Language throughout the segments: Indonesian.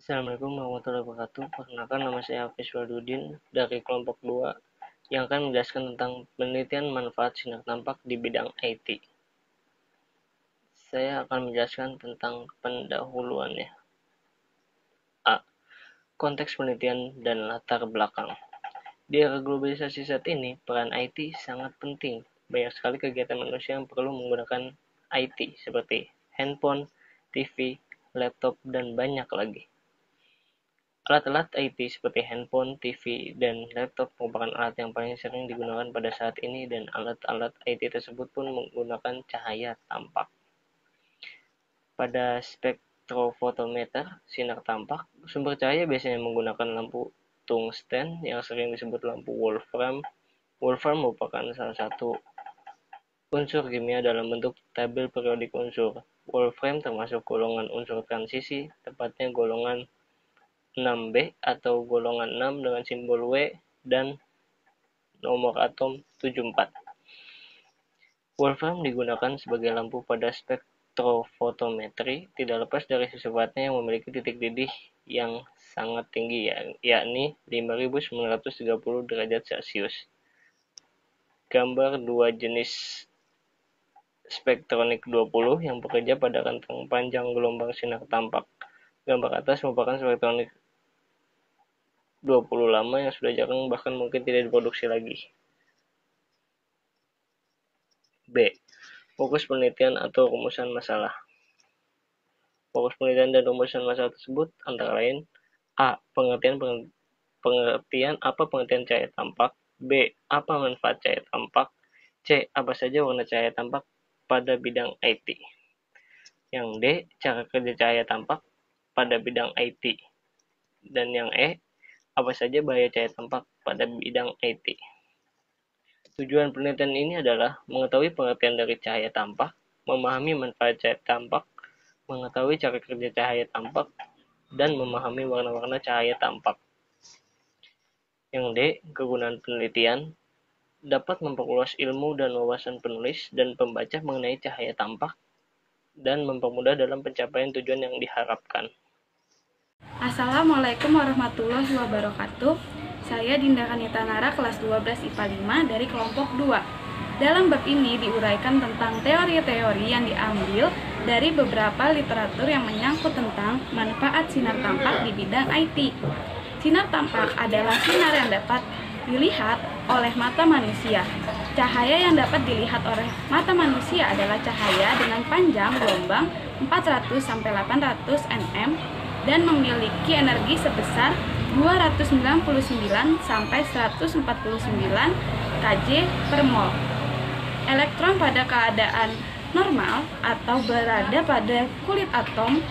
Assalamualaikum warahmatullahi wabarakatuh. Perkenalkan, nama saya Hafiz Waluddin dari kelompok 2 yang akan menjelaskan tentang penelitian manfaat sinar tampak di bidang IT. Saya akan menjelaskan tentang pendahuluannya. A. Konteks penelitian dan latar belakang. Di era globalisasi saat ini, peran IT sangat penting. Banyak sekali kegiatan manusia yang perlu menggunakan IT seperti handphone, TV, laptop, dan banyak lagi. Alat-alat IT seperti handphone, TV, dan laptop merupakan alat yang paling sering digunakan pada saat ini, dan alat-alat IT tersebut pun menggunakan cahaya tampak. Pada spektrofotometer sinar tampak, sumber cahaya biasanya menggunakan lampu tungsten yang sering disebut lampu Wolfram. Wolfram merupakan salah satu unsur kimia dalam bentuk tabel periodik unsur. Wolfram termasuk golongan unsur transisi, tepatnya golongan 6B atau golongan 6 dengan simbol W dan nomor atom 74. Wolfram digunakan sebagai lampu pada spektrofotometri, tidak lepas dari sifatnya yang memiliki titik didih yang sangat tinggi, yakni 5930 derajat Celcius. Gambar dua jenis spektronik 20 yang bekerja pada rentang panjang gelombang sinar tampak. Gambar atas merupakan spektronik 20 lama yang sudah jarang bahkan mungkin tidak diproduksi lagi. B. Fokus penelitian atau rumusan masalah. Fokus penelitian dan rumusan masalah tersebut antara lain: A. Pengertian apa pengertian cahaya tampak. B. Apa manfaat cahaya tampak. C. Apa saja warna cahaya tampak pada bidang IT. Yang D. Cara kerja cahaya tampak pada bidang IT. Dan yang E. Apa saja bahaya cahaya tampak pada bidang IT. Tujuan penelitian ini adalah mengetahui pengertian dari cahaya tampak, memahami manfaat cahaya tampak, mengetahui cara kerja cahaya tampak, dan memahami warna-warna cahaya tampak. Yang D. Kegunaan penelitian dapat memperluas ilmu dan wawasan penulis dan pembaca mengenai cahaya tampak dan mempermudah dalam pencapaian tujuan yang diharapkan. Assalamualaikum warahmatullahi wabarakatuh. Saya Dinda Kanita Nara, kelas 12 IPA 5 dari kelompok 2. Dalam bab ini diuraikan tentang teori-teori yang diambil dari beberapa literatur yang menyangkut tentang manfaat sinar tampak di bidang IT. Sinar tampak adalah sinar yang dapat dilihat oleh mata manusia. Cahaya yang dapat dilihat oleh mata manusia adalah cahaya dengan panjang gelombang 400-800 nm dan memiliki energi sebesar 299-149 kJ per mol. Elektron pada keadaan normal atau berada pada kulit atom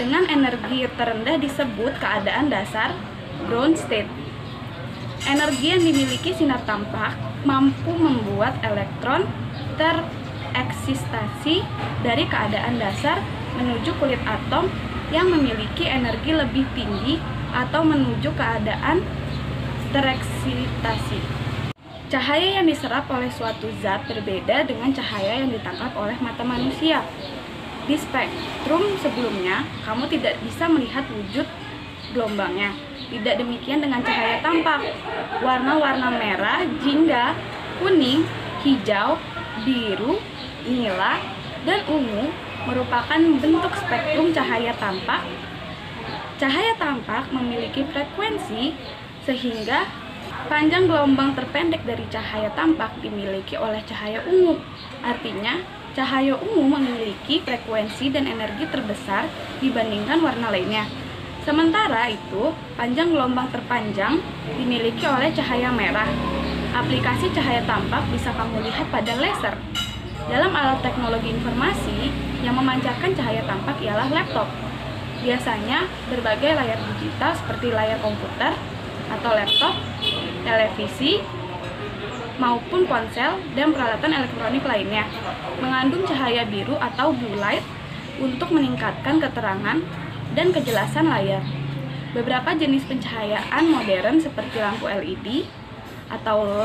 dengan energi terendah disebut keadaan dasar ground state. Energi yang dimiliki sinar tampak mampu membuat elektron tereksitasi dari keadaan dasar menuju kulit atom yang memiliki energi lebih tinggi atau menuju keadaan tereksitasi. Cahaya yang diserap oleh suatu zat berbeda dengan cahaya yang ditangkap oleh mata manusia. Di spektrum sebelumnya, kamu tidak bisa melihat wujud gelombangnya. Tidak demikian dengan cahaya tampak. Warna-warna merah, jingga, kuning, hijau, biru, nila, dan ungu merupakan bentuk spektrum cahaya tampak. Cahaya tampak memiliki frekuensi sehingga panjang gelombang terpendek dari cahaya tampak dimiliki oleh cahaya ungu. Artinya, cahaya ungu memiliki frekuensi dan energi terbesar dibandingkan warna lainnya. Sementara itu, panjang gelombang terpanjang dimiliki oleh cahaya merah. Aplikasi cahaya tampak bisa kamu lihat pada laser. Dalam alat teknologi informasi, yang memancarkan cahaya tampak ialah laptop. Biasanya berbagai layar digital seperti layar komputer atau laptop, televisi, maupun ponsel dan peralatan elektronik lainnya mengandung cahaya biru atau blue light untuk meningkatkan keterangan dan kejelasan layar. Beberapa jenis pencahayaan modern seperti lampu LED atau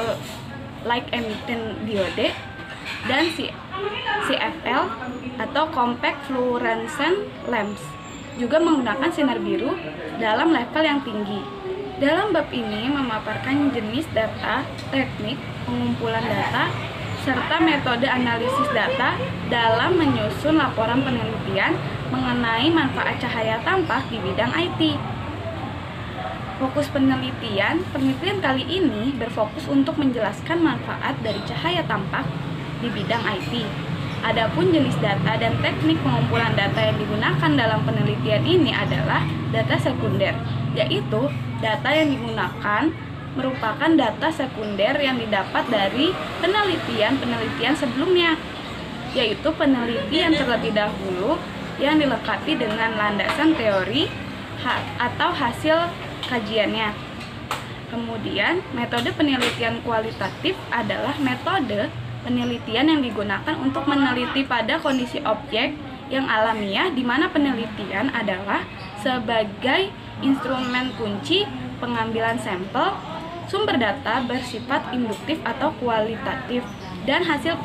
light emitting diode dan CFL atau compact fluorescent lamps juga menggunakan sinar biru dalam level yang tinggi. Dalam bab ini memaparkan jenis data, teknik pengumpulan data, serta metode analisis data dalam menyusun laporan penelitian mengenai manfaat cahaya tampak di bidang IT. Fokus penelitian kali ini berfokus untuk menjelaskan manfaat dari cahaya tampak di bidang IT. Adapun jenis data dan teknik pengumpulan data yang digunakan dalam penelitian ini adalah data sekunder, yaitu data yang digunakan merupakan data sekunder yang didapat dari penelitian sebelumnya, yaitu penelitian terlebih dahulu yang dilengkapi dengan landasan teori atau hasil kajiannya. Kemudian, metode penelitian kualitatif adalah metode penelitian yang digunakan untuk meneliti pada kondisi objek yang alamiah, di mana penelitian adalah sebagai instrumen kunci pengambilan sampel. Sumber data bersifat induktif atau kualitatif, dan hasil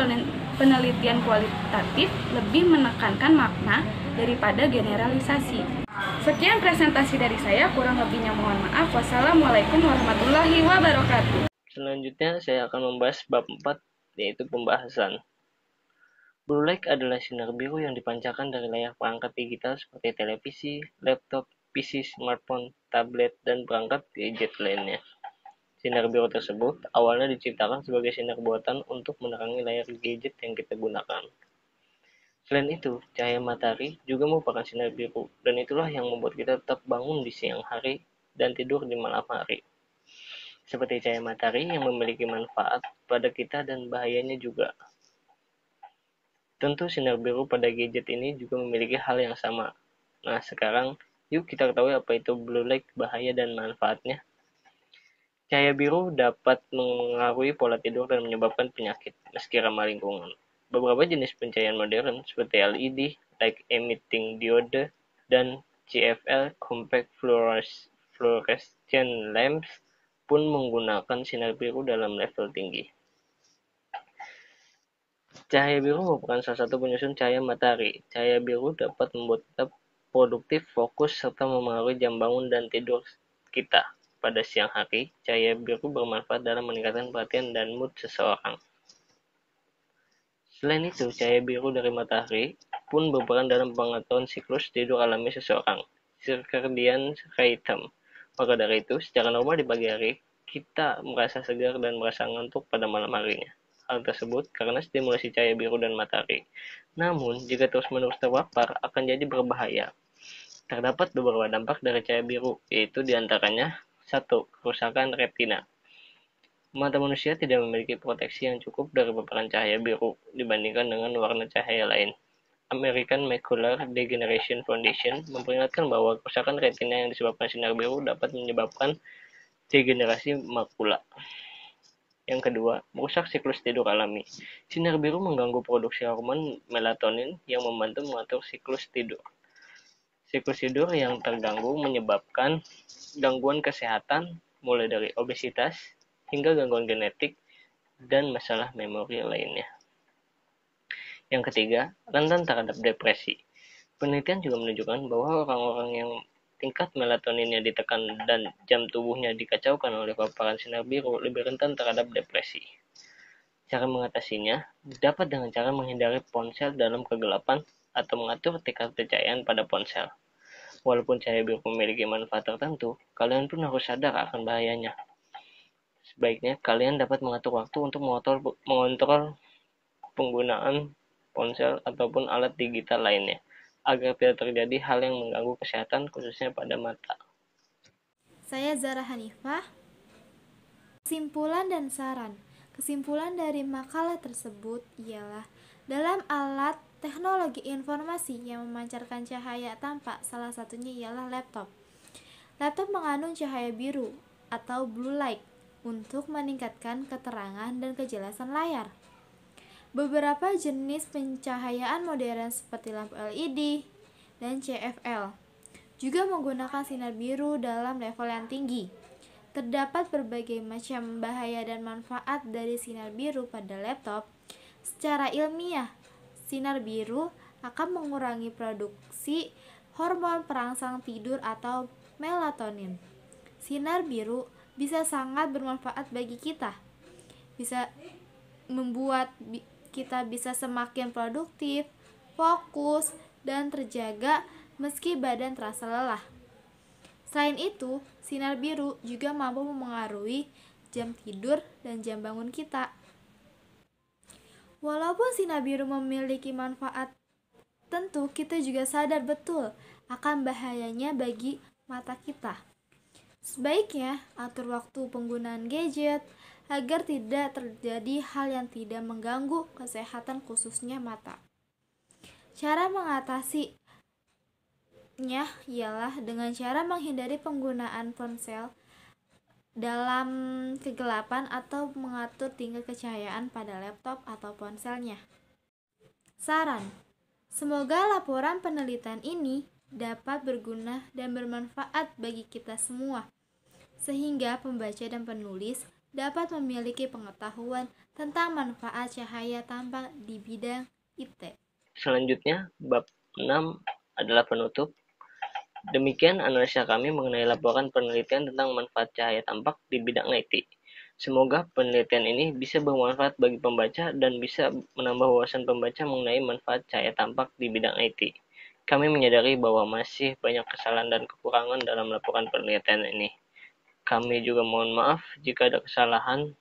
penelitian kualitatif lebih menekankan makna daripada generalisasi. Sekian presentasi dari saya, kurang lebihnya mohon maaf. Wassalamualaikum warahmatullahi wabarakatuh. Selanjutnya saya akan membahas bab 4, yaitu pembahasan. Blue light adalah sinar biru yang dipancarkan dari layar perangkat digital seperti televisi, laptop, PC, smartphone, tablet, dan perangkat gadget lainnya. Sinar biru tersebut awalnya diciptakan sebagai sinar buatan untuk menerangi layar gadget yang kita gunakan. Selain itu, cahaya matahari juga merupakan sinar biru, dan itulah yang membuat kita tetap bangun di siang hari dan tidur di malam hari. Seperti cahaya matahari yang memiliki manfaat pada kita dan bahayanya juga. Tentu sinar biru pada gadget ini juga memiliki hal yang sama. Nah, sekarang yuk kita ketahui apa itu blue light, bahaya dan manfaatnya. Cahaya biru dapat mengaruhi pola tidur dan menyebabkan penyakit, meski ramah lingkungan. Beberapa jenis pencahayaan modern seperti LED, light emitting diode, dan CFL compact fluorescent lamps pun menggunakan sinar biru dalam level tinggi. Cahaya biru merupakan salah satu penyusun cahaya matahari. Cahaya biru dapat membuat kita produktif, fokus, serta memengaruhi jam bangun dan tidur kita. Pada siang hari, cahaya biru bermanfaat dalam meningkatkan perhatian dan mood seseorang. Selain itu, cahaya biru dari matahari pun berperan dalam pengaturan siklus tidur alami seseorang, circadian rhythm. Maka dari itu, secara normal di pagi hari, kita merasa segar dan merasa ngantuk pada malam harinya. Hal tersebut karena stimulasi cahaya biru dan matahari. Namun, jika terus-menerus terpapar, akan jadi berbahaya. Terdapat beberapa dampak dari cahaya biru, yaitu diantaranya 1. Kerusakan retina. Mata manusia tidak memiliki proteksi yang cukup dari paparan cahaya biru dibandingkan dengan warna cahaya lain. American Macular Degeneration Foundation memperingatkan bahwa kerusakan retina yang disebabkan sinar biru dapat menyebabkan degenerasi makula. Yang kedua, merusak siklus tidur alami. Sinar biru mengganggu produksi hormon melatonin yang membantu mengatur siklus tidur. Siklus tidur yang terganggu menyebabkan gangguan kesehatan mulai dari obesitas hingga gangguan genetik dan masalah memori lainnya. Yang ketiga, rentan terhadap depresi. Penelitian juga menunjukkan bahwa orang-orang yang tingkat melatoninnya ditekan dan jam tubuhnya dikacaukan oleh paparan sinar biru lebih rentan terhadap depresi. Cara mengatasinya dapat dengan cara menghindari ponsel dalam kegelapan atau mengatur tingkat pencahayaan pada ponsel. Walaupun cahaya biru memiliki manfaat tertentu, kalian pun harus sadar akan bahayanya. Sebaiknya kalian dapat mengatur waktu untuk mengontrol penggunaan ponsel ataupun alat digital lainnya, agar tidak terjadi hal yang mengganggu kesehatan khususnya pada mata. Saya Zara Hanifah. Kesimpulan dan saran. Kesimpulan dari makalah tersebut ialah dalam alat teknologi informasi yang memancarkan cahaya tampak, salah satunya ialah laptop. Laptop mengandung cahaya biru atau blue light untuk meningkatkan keterangan dan kejelasan layar. Beberapa jenis pencahayaan modern seperti lampu LED dan CFL juga menggunakan sinar biru dalam level yang tinggi. Terdapat berbagai macam bahaya dan manfaat dari sinar biru pada laptop. Secara ilmiah, sinar biru akan mengurangi produksi hormon perangsang tidur atau melatonin. Sinar biru bisa sangat bermanfaat bagi kita. Bisa membuat kita bisa semakin produktif, fokus, dan terjaga meski badan terasa lelah. Selain itu, sinar biru juga mampu memengaruhi jam tidur dan jam bangun kita. Walaupun sinar biru memiliki manfaat, tentu kita juga sadar betul akan bahayanya bagi mata kita. Sebaiknya atur waktu penggunaan gadget agar tidak terjadi hal yang tidak mengganggu kesehatan khususnya mata. Cara mengatasinya ialah dengan cara menghindari penggunaan ponsel dalam kegelapan atau mengatur tingkat kecahayaan pada laptop atau ponselnya. Saran: semoga laporan penelitian ini dapat berguna dan bermanfaat bagi kita semua, sehingga pembaca dan penulis dapat memiliki pengetahuan tentang manfaat cahaya tampak di bidang IT. Selanjutnya, bab 6 adalah penutup. Demikian analisa kami mengenai laporan penelitian tentang manfaat cahaya tampak di bidang IT. Semoga penelitian ini bisa bermanfaat bagi pembaca dan bisa menambah wawasan pembaca mengenai manfaat cahaya tampak di bidang IT. Kami menyadari bahwa masih banyak kesalahan dan kekurangan dalam laporan penelitian ini. Kami juga mohon maaf jika ada kesalahan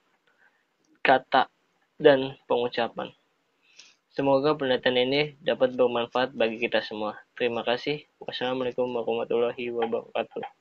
kata dan pengucapan. Semoga penelitian ini dapat bermanfaat bagi kita semua. Terima kasih. Wassalamualaikum warahmatullahi wabarakatuh.